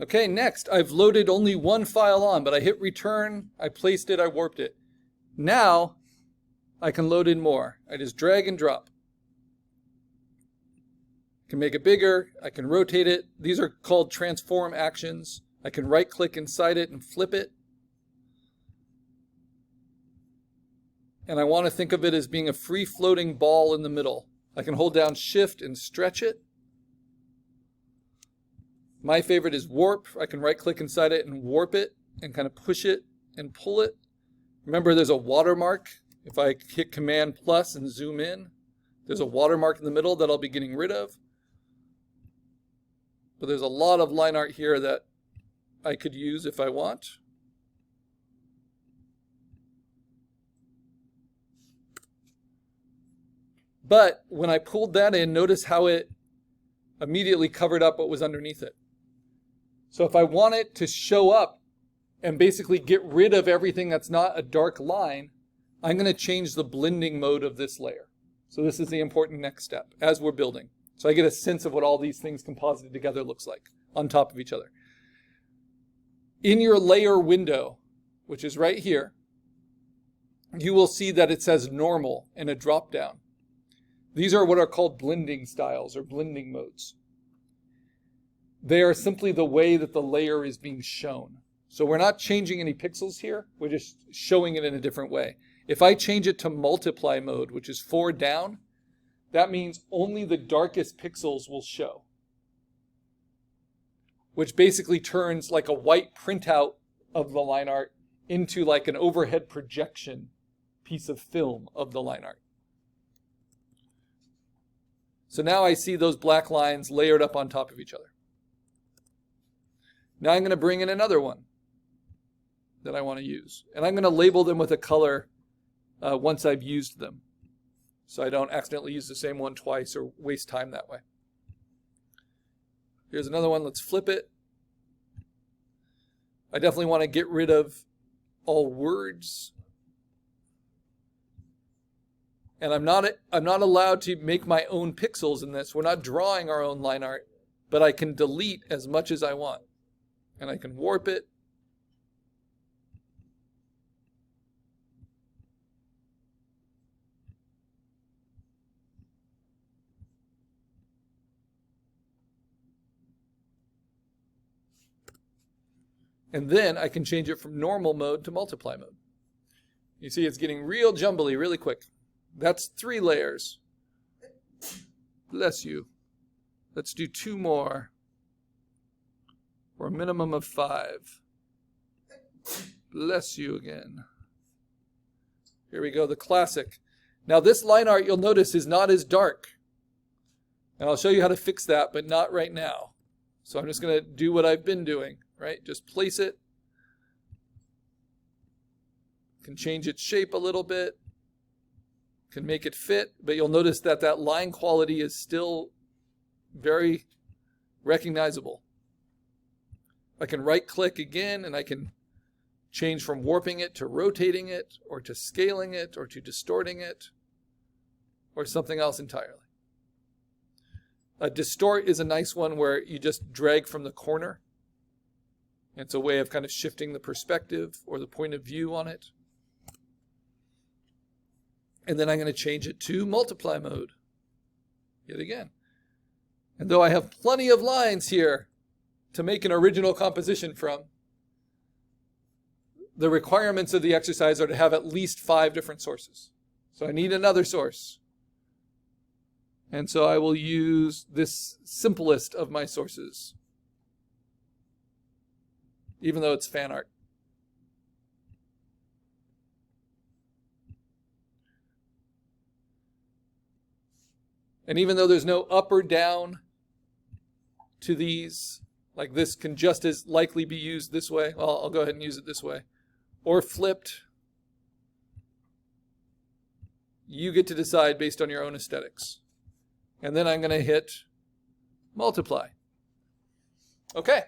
Okay, next, I've loaded only one file on, but I hit return, I placed it, I warped it. Now, I can load in more. I just drag and drop. I can make it bigger, I can rotate it. These are called transform actions. I can right click inside it and flip it. And I want to think of it as being a free floating ball in the middle. I can hold down shift and stretch it. My favorite is warp. I can right click inside it and warp it and kind of push it and pull it. Remember, there's a watermark. If I hit Command plus and zoom in, there's a watermark in the middle that I'll be getting rid of. But there's a lot of line art here that I could use if I want. But when I pulled that in, notice how it immediately covered up what was underneath it. So if I want it to show up and basically get rid of everything that's not a dark line, I'm going to change the blending mode of this layer. So this is the important next step as we're building. So I get a sense of what all these things composited together looks like on top of each other. In your layer window, which is right here, you will see that it says normal and a drop down. These are what are called blending styles or blending modes. They are simply the way that the layer is being shown. So we're not changing any pixels here, we're just showing it in a different way. If I change it to multiply mode, which is 4 down, that means only the darkest pixels will show, which basically turns like a white printout of the line art into like an overhead projection piece of film of the line art. So now I see those black lines layered up on top of each other. Now I'm going to bring in another one that I want to use. And I'm going to label them with a color once I've used them, so I don't accidentally use the same one twice or waste time that way. Here's another one. Let's flip it. I definitely want to get rid of all words. And I'm not allowed to make my own pixels in this. We're not drawing our own line art, but I can delete as much as I want. And I can warp it. And then I can change it from normal mode to multiply mode. You see it's getting real jumbly really quick. That's 3 layers. Bless you. Let's do 2 more for a minimum of 5. Bless you again. Here we go, the classic. Now this line art, you'll notice, is not as dark. And I'll show you how to fix that, but not right now. So I'm just going to do what I've been doing, right? Just place it. Can change its shape a little bit. Can make it fit, but you'll notice that that line quality is still very recognizable. I can right click again and I can change from warping it to rotating it or to scaling it or to distorting it or something else entirely. A distort is a nice one where you just drag from the corner. It's a way of kind of shifting the perspective or the point of view on it. And then I'm going to change it to multiply mode yet again. And though I have plenty of lines here to make an original composition from, the requirements of the exercise are to have at least 5 different sources. So I need another source. And so I will use this simplest of my sources, even though it's fan art. And even though there's no up or down to these, like this can just as likely be used this way. Well, I'll go ahead and use it this way. Or flipped. You get to decide based on your own aesthetics. And then I'm going to hit multiply. Okay.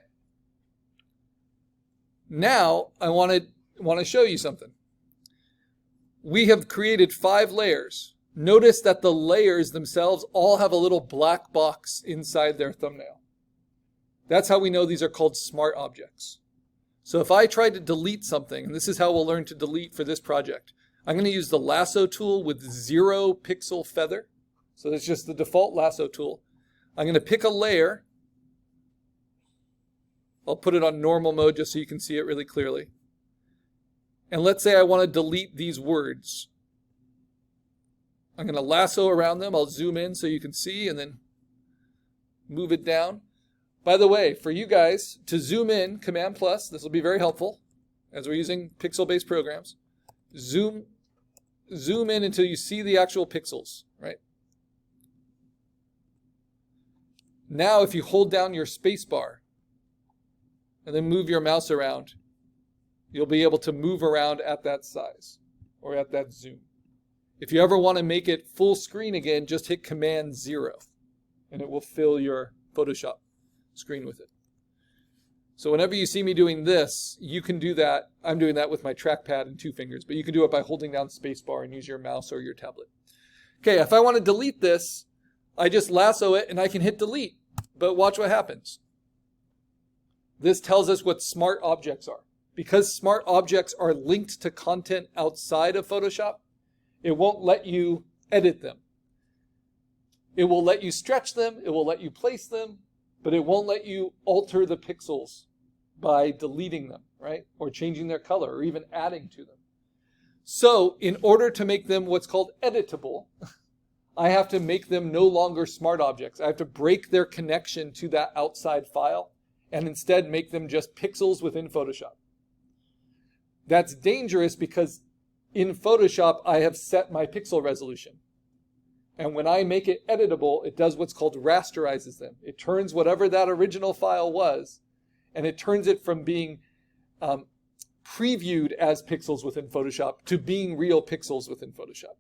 Now I want to show you something. We have created 5 layers. Notice that the layers themselves all have a little black box inside their thumbnail. That's how we know these are called smart objects. So if I try to delete something, and this is how we'll learn to delete for this project, I'm going to use the lasso tool with 0 pixel feather. So it's just the default lasso tool. I'm going to pick a layer. I'll put it on normal mode just so you can see it really clearly. And let's say I want to delete these words. I'm going to lasso around them. I'll zoom in so you can see and then move it down. By the way, for you guys to zoom in, Command plus, this will be very helpful as we're using pixel-based programs. Zoom in until you see the actual pixels, right? Now if you hold down your space bar and then move your mouse around, you'll be able to move around at that size or at that zoom. If you ever want to make it full screen again, just hit Command 0 and it will fill your Photoshop screen with it. So whenever you see me doing this, you can do that. I'm doing that with my trackpad and 2 fingers, but you can do it by holding down spacebar and use your mouse or your tablet. Okay, if I want to delete this, I just lasso it and I can hit delete. But watch what happens. This tells us what smart objects are. Because smart objects are linked to content outside of Photoshop, it won't let you edit them. It will let you stretch them, it will let you place them, but it won't let you alter the pixels by deleting them, right? Or changing their color or even adding to them. So in order to make them what's called editable, I have to make them no longer smart objects. I have to break their connection to that outside file and instead make them just pixels within Photoshop. That's dangerous because in Photoshop, I have set my pixel resolution. And when I make it editable, it does what's called rasterizes them. It turns whatever that original file was, and it turns it from being previewed as pixels within Photoshop to being real pixels within Photoshop.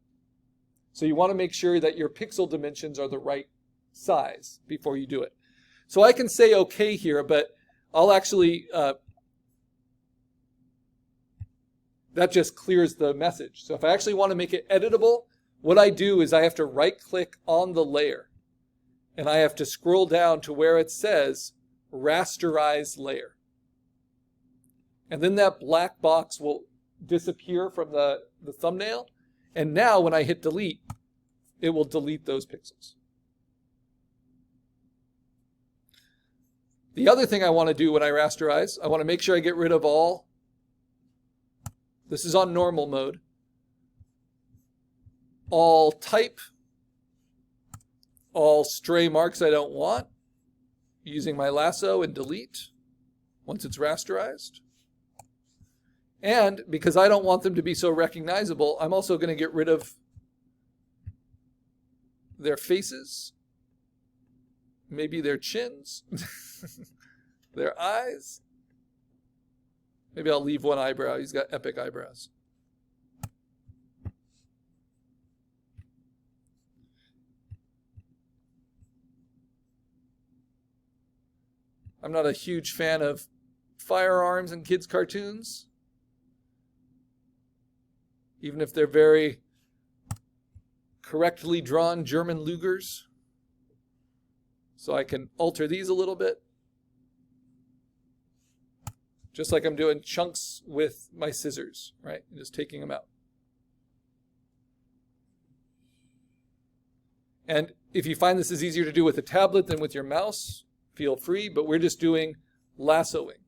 So you want to make sure that your pixel dimensions are the right size before you do it. So I can say OK here, but I'll actually, that just clears the message. So if I actually want to make it editable, what I do is I have to right-click on the layer, and I have to scroll down to where it says Rasterize Layer. And then that black box will disappear from the thumbnail, and now when I hit delete, it will delete those pixels. The other thing I want to do when I rasterize, I want to make sure I get rid of all, this is on normal mode, all type, all stray marks I don't want, using my lasso and delete once it's rasterized. And because I don't want them to be so recognizable, I'm also going to get rid of their faces, maybe their chins, their eyes. Maybe I'll leave one eyebrow. He's got epic eyebrows. I'm not a huge fan of firearms in kids' cartoons, even if they're very correctly drawn German Lugers. So I can alter these a little bit, just like I'm doing chunks with my scissors, right? Just taking them out. And if you find this is easier to do with a tablet than with your mouse, feel free, but we're just doing lassoing.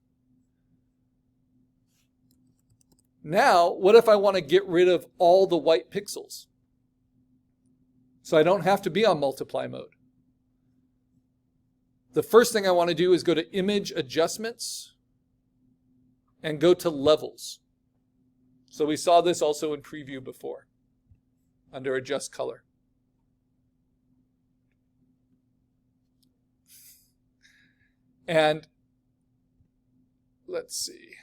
Now, what if I want to get rid of all the white pixels? So I don't have to be on multiply mode. The first thing I want to do is go to Image Adjustments and go to Levels. So we saw this also in preview before, under Adjust Color. And let's see.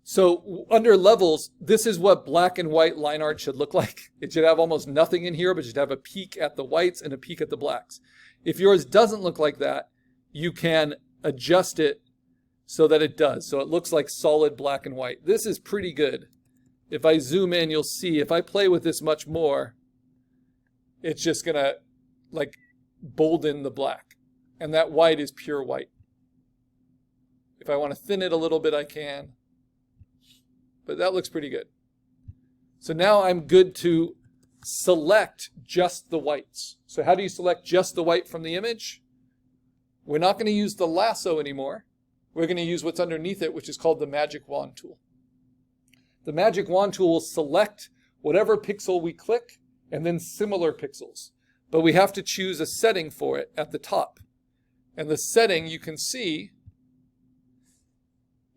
So under levels, this is what black and white line art should look like. It should have almost nothing in here, but it should have a peak at the whites and a peak at the blacks. If yours doesn't look like that, you can adjust it so that it does. So it looks like solid black and white. This is pretty good. If I zoom in, you'll see if I play with this much more, it's just going to like bolden the black. and that white is pure white. If I want to thin it a little bit, I can. But that looks pretty good. So now I'm good to select just the whites. So how do you select just the white from the image? We're not going to use the lasso anymore. We're going to use what's underneath it, which is called the magic wand tool. The magic wand tool will select whatever pixel we click and then similar pixels. But we have to choose a setting for it at the top. And the setting you can see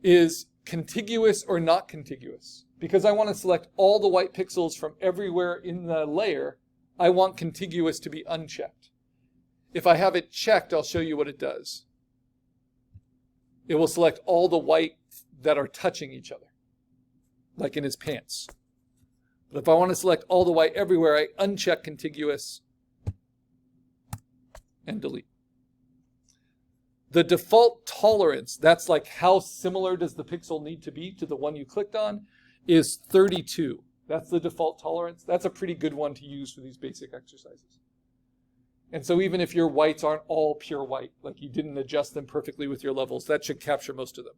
is contiguous or not contiguous. Because I want to select all the white pixels from everywhere in the layer, I want contiguous to be unchecked. If I have it checked, I'll show you what it does. It will select all the white that are touching each other, like in his pants. But if I want to select all the white everywhere, I uncheck contiguous and delete. The default tolerance, that's like how similar does the pixel need to be to the one you clicked on, is 32. That's the default tolerance. That's a pretty good one to use for these basic exercises. And so even if your whites aren't all pure white, like you didn't adjust them perfectly with your levels, that should capture most of them.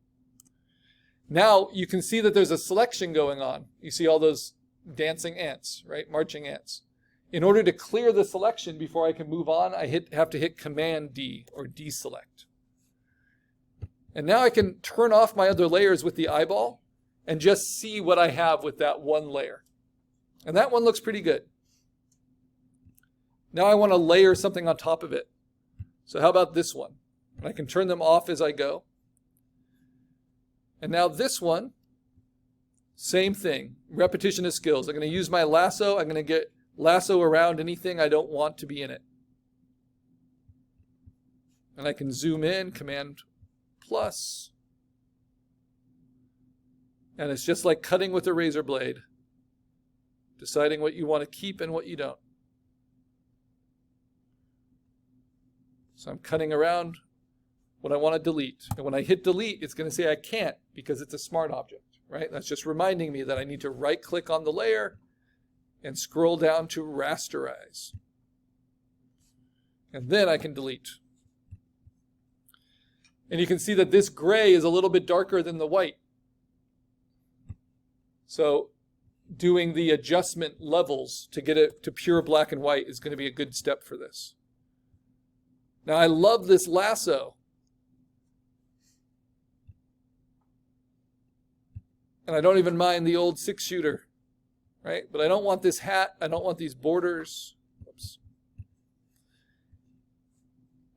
Now you can see that there's a selection going on. You see all those dancing ants, right? Marching ants. In order to clear the selection before I can move on, I have to hit Command D or deselect. And now I can turn off my other layers with the eyeball and just see what I have with that one layer. And that one looks pretty good. Now I want to layer something on top of it. So how about this one? I can turn them off as I go. And now this one, same thing. Repetition of skills. I'm going to use my lasso. I'm going to get lasso around anything I don't want to be in it. And I can zoom in, Command plus. And it's just like cutting with a razor blade, deciding what you want to keep and what you don't. So I'm cutting around what I want to delete. And when I hit delete, it's going to say I can't because it's a smart object, right? That's just reminding me that I need to right click on the layer and scroll down to rasterize. And then I can delete. And you can see that this gray is a little bit darker than the white. So doing the adjustment levels to get it to pure black and white is going to be a good step for this. Now I love this lasso. And I don't even mind the old 6-shooter, right? But I don't want this hat. I don't want these borders. Oops.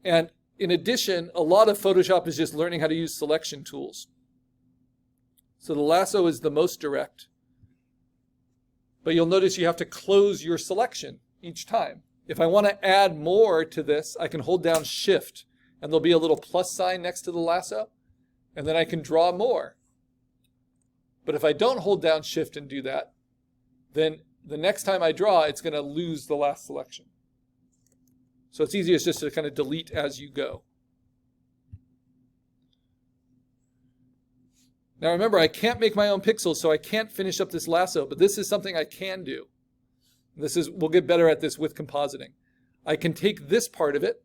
And in addition, a lot of Photoshop is just learning how to use selection tools. So the lasso is the most direct. But you'll notice you have to close your selection each time. If I want to add more to this, I can hold down Shift, and there'll be a little plus sign next to the lasso, and then I can draw more. But if I don't hold down Shift and do that, then the next time I draw, it's going to lose the last selection. So it's easiest just to kind of delete as you go. Now remember, I can't make my own pixels, so I can't finish up this lasso, but this is something I can do. We'll get better at this with compositing. I can take this part of it.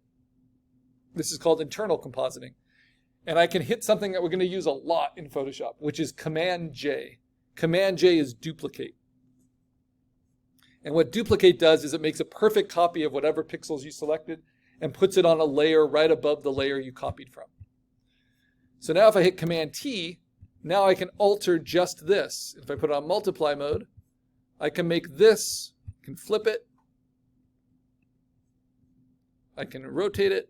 This is called internal compositing. And I can hit something that we're going to use a lot in Photoshop, which is Command J. Command J is duplicate. And what duplicate does is it makes a perfect copy of whatever pixels you selected and puts it on a layer right above the layer you copied from. So now if I hit Command T, now I can alter just this. If I put it on multiply mode, I can make this, I can flip it, I can rotate it.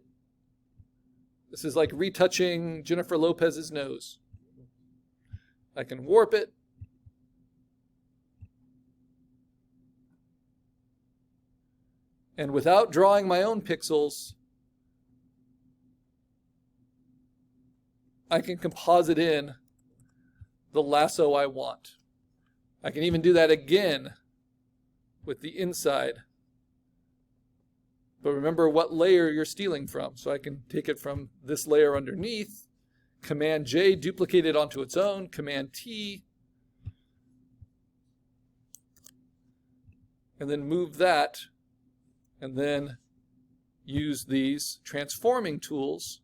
This is like retouching Jennifer Lopez's nose. I can warp it. And without drawing my own pixels, I can composite in the lasso I want. I can even do that again with the inside. But remember what layer you're stealing from. So I can take it from this layer underneath, Command J, duplicate it onto its own, Command T, and then move that, and then use these transforming tools